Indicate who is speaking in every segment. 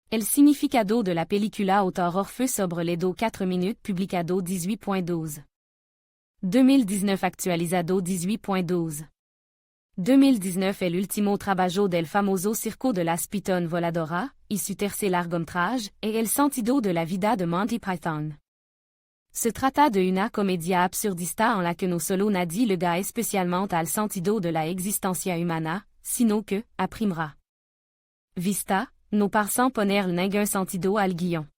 Speaker 1: El significado de la película autor Orfeu sobre Ledo 4 minutes publicado 18.12. 2019 actualizado 18.12. 2019 el último trabajo del famoso circo de las Pitón Voladora, y su tercer largometrage, et el sentido de la vida de Monty Python. Se trata de una comedia absurdista en la que no solo nadie le gars especialmente al sentido de la existencia humana, sino que, a primera vista, no parecen poner ningún sentido al guion.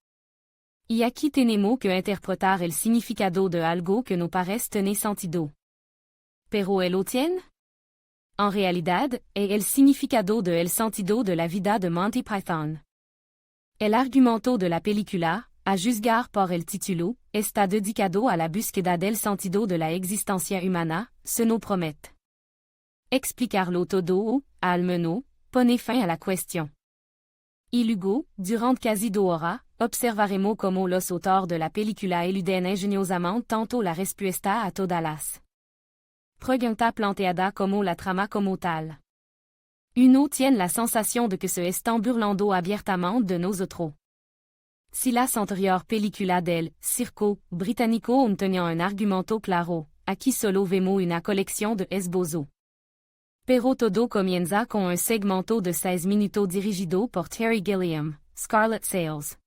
Speaker 1: Y aquí tenemos que interpretar el significado de algo que no parece tener sentido. Pero ¿el lo tiene? En realidad, es el significado de el sentido de la vida de Monty Python. El argumento de la película, a juzgar por el título, está dedicado a la búsqueda del sentido de la existencia humana, se nos promete. Explicarlo todo o, al menos, pone fin a la cuestión. Y luego, durant casi 2 horas, observaremos cómo los autores de la película eluden ingeniosamente tanto la respuesta a todas las preguntas planteadas como la trama como tal. Uno tiene la sensación de que se están burlando abiertamente de nosotros. Si las anterior película del circo británico no tenían un argumento claro, aquí solo vemos una colección de esbozos. Pero todo comienza con un segmento de 16 minutos dirigido por Terry Gilliam, Scarlet Sales.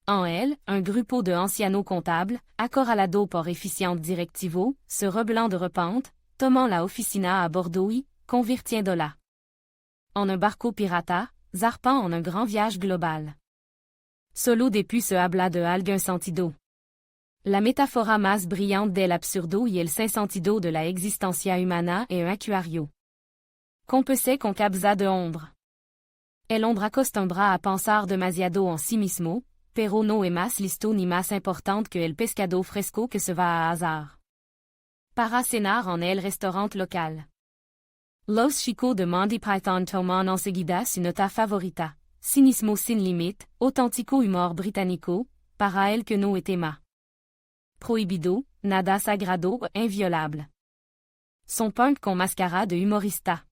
Speaker 1: En él, un grupo de ancianos comptables, acorralado por eficiente directivo, se rebelan de repente, tomant la oficina a Bordeaux y, convirtiéndola en un barco pirata, zarpant en un grand viaje global. Solo depuis se habla de algún sentido. La metáfora más brillante del absurdo y el sentido de la existencia humana es un acuario. Compensé con cabeza de hombre. El hombre acostumbra a pensar demasiado en sí mismo, pero no es más listo ni más importante que el pescado fresco que se va a azar para cenar en el restaurante local. Los chicos de Monty Python toman enseguida su nota favorita, cinismo sin limite, auténtico humor británico, para el que no es tema prohibido, nada sagrado o inviolable. Son punk con máscara de humorista.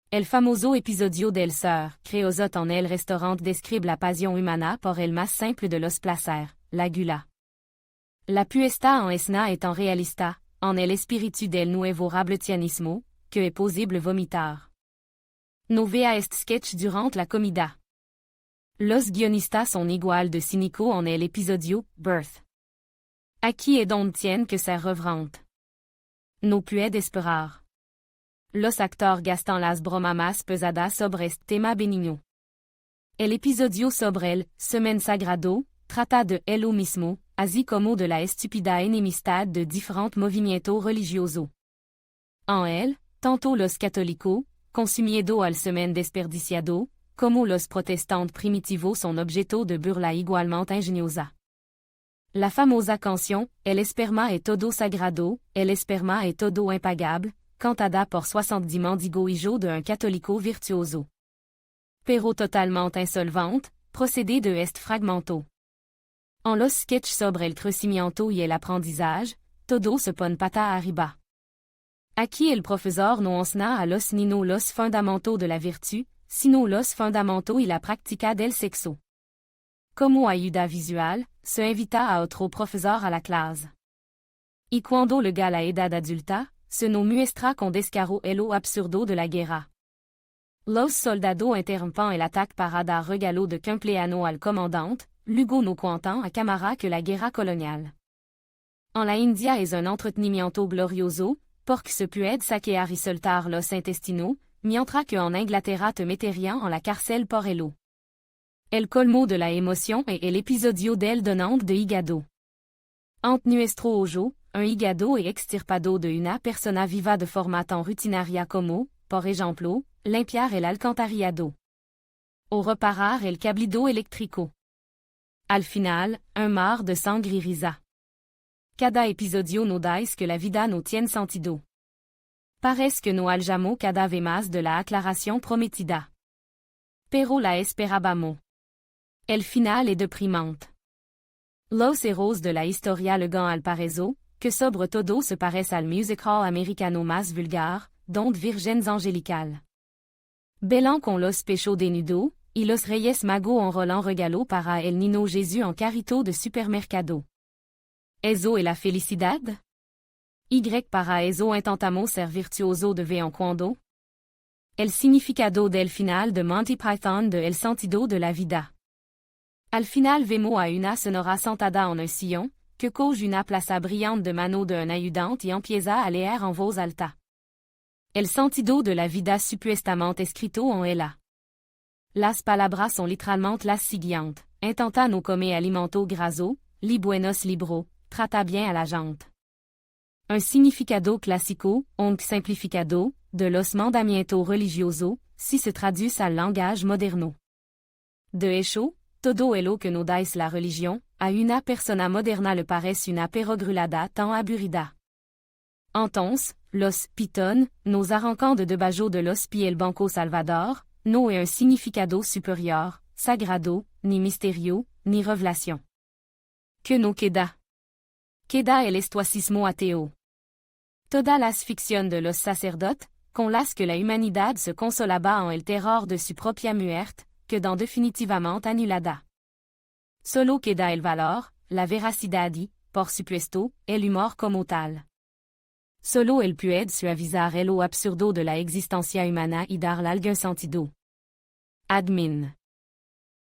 Speaker 1: El famoso episodio del Sir Creosote en el restaurant describe la pasión humana por el más simple de los placer, la gula. La puesta en escena est en realista, en el espíritu del nuevo rabletianismo, que es posible vomitar. No vea este sketch durant la comida. Los guionistas son igual de cínicos en el episodio Birth. Aquí es donde tienen que ser reverentes. No puede esperar. Los actores gastan las bromas más pesadas sobre este tema benigno. El episodio sobre el Semaine Sagrado trata de lo mismo, así como de la estúpida enemistad de diferentes movimientos religiosos. En él, tanto los católicos, con su miedo al semen desperdiciado, como los protestantes primitivos son objeto de burla igualmente ingeniosa. La famosa canción, El esperma es todo sagrado, el esperma es todo impagable, cantada por 70 mendigos hijos de un católico virtuoso. Pero totalmente insolvente, procédé de este fragmento. En los sketches sobre el crecimiento y el aprendizaje, todo se pone pata arriba. Aquí el profesor no enseña a los niños los fundamentos de la virtud, sino los fundamentos y la práctica del sexo. Como ayuda visual, se invita a otro profesor a la clase. Y cuando llega la edad adulta, se nos muestra con descaro lo absurdo de la guerra. Los soldados interrumpen el ataque para dar regalo de cumpleaños al comandante, luego no cuentan a cámara que la guerra colonial en la India es un entretenimiento glorioso, porque se puede saquear y soltar los intestinos, mientras que en Inglaterra te meterían en la cárcel por ello. El colmo de la emoción es el episodio del donante de hígado. Ante nuestro ojo, un hígado es extirpado de una persona viva de forma tan rutinaria como, por ejemplo, limpiar el alcantarillado o reparar el cableado eléctrico. Al final, un mar de sangre y risa. Cada episodio nos dice que la vida no tiene sentido. Parece que no hallamos cada vez más de la aclaración prometida. Pero la esperábamos. El final es deprimante. Los héros de la historia llegan al paraíso, que sobre todo se parece al musical americano más vulgar, donde Virgens Angelical bailan con los pechos desnudos, y los Reyes Magos enrolant regalo para el Niño Jésus en carrito de supermercado. Eso es la felicidad? Y para eso intentamos ser virtuoso de vez en cuando? El significado del final de Monty Python de El sentido de la vida. Al final vemos a una sonora sentada en un sillon, que coge una plaza brillante de mano de un ayudante y empieza a leer en voz alta. El sentido de la vida supuestamente escrito en ella. Las palabras son literalmente las siguientes. Intenta no come alimento graso, li buenos libros, trata bien a la gente. Un significado clásico, un simplificado, de los mandamientos religiosos, si se traduce al langage moderno. De hecho, todo lo que no dais la religión, a una persona moderna le parece una perogrulada tan aburrida. Entonces, los pitón, nos arrancando de debajo de los pies el Banco Salvador, no es un significado superior, sagrado, ni misterio, ni revelación. Que no queda? Queda el estoicismo ateo. Todas las ficciones de los sacerdotes, con las que la humanidad se consolaba en el terror de su propia muerte, quedan definitivamente anulada. Solo queda el valor, la veracidad y, por supuesto, el humor como tal. Solo el puede suavizar lo absurdo de la existencia humana y darle algún sentido. Admin.